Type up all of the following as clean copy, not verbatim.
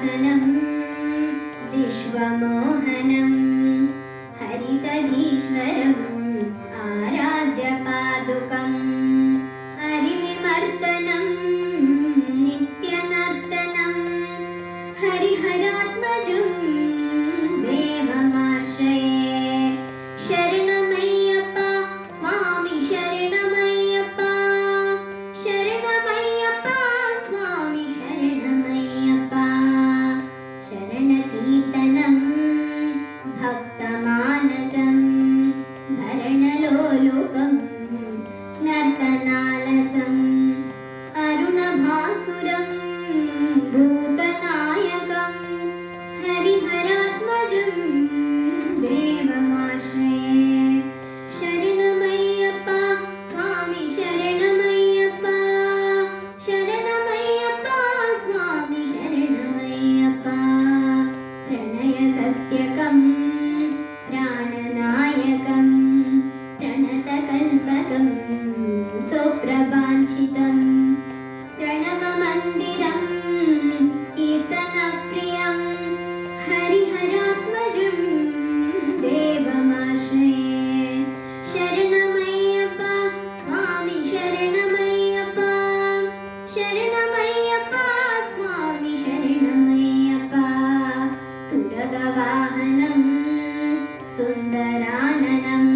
सिंहासनं विश्वमोहनं हरितधीश्वरम् आराध्यपादुकम् हरिविमर्दनं नित्यनर्तनं हरिहरात्मजं देवमाश्रये शरणमय्यप्पा स्वामी शरणमय्यप्पा शरणमय्यप्पा स्वामी शरणमय्यप्पा शरणकीर्तनं भक्तमानसं भरणलोलुपं नर्तनालसम् अरुणभासुरं भूतनायकं हरिहरात्मजं देवमाश्रये शरणमय्यप्पा स्वामी शरणमय्यप्पा शरणमय्यप्पा स्वामी शरणमय्यप्पा प्रणयसत्यकं प्राणनायकं प्रणतकल्पकं सुप्रभाषितं प्रणवमन्दिरं कीर्तनप्रियं हरिहरात्मजं देवमाश्रये शरणमय्यप्पा स्वामी शरणमय्यप्पा शरणमय्यप्पा स्वामी शरणमय्यप्पा तुरगवाहनं सुन्दराननं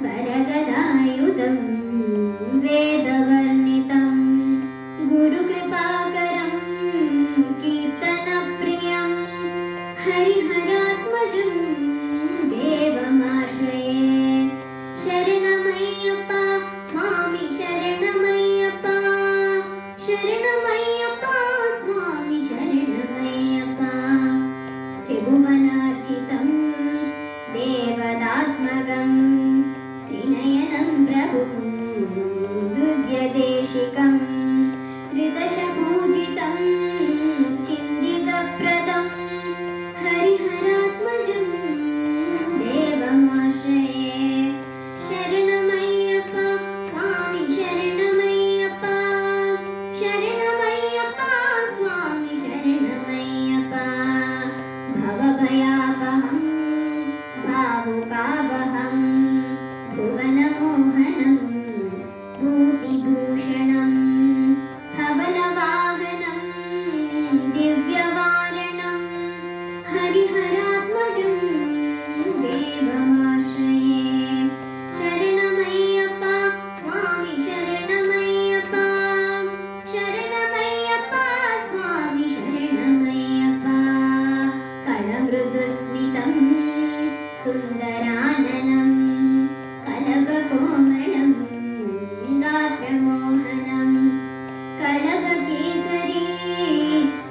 वरगदायुधं वेदवर्णितं गुरुकृपाकरं कीर्तनप्रियं हरिहरात्मजं देवमाश्रये शरणमय्यप्पा स्वामी शरणमय्यप्पा शरणमय्यप्पा स्वामी शरणमय्यप्पा त्रिभुवनार्चितं देवतात्मकं त्रिनयनं प्रभुं दुर्गदेशिकं त्रिदशपूजितं चिन्तितप्रदं हरिहरात्मजं देवमाश्रये शरणमय्यप्पा स्वामी शरणमय्यप्पा शरणमय्यप्पा स्वामी शरणमय्यप्पा भवभयापहं भावुकावहं भुवनमोहनं भूतिभूषणं धवलवाहनं दिव्यवारणं हरिहरात्मजं देवमाश्रये शरणमय्यप्पा स्वामी शरणमय्यप्पा शरणमय्यप्पा स्वामी शरणमय्यप्पा कलमृदुस्मितं सुन्दराननं कलभकोमलं गात्रमोहनं कलभकेसरी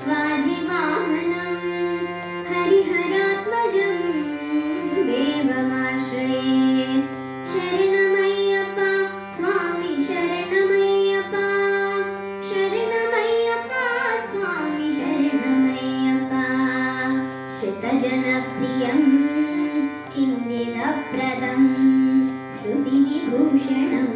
वाजिवाहनं हरिहरात्मजं देवमाश्रये शरणमय्यप्पा स्वामी शरणमय्यप्पा शरणमय्यप्पा स्वामी शरणमय्यप्पा श्रुतजनप्रियं चिन्तितप्रदं श्रुतिविभूषणं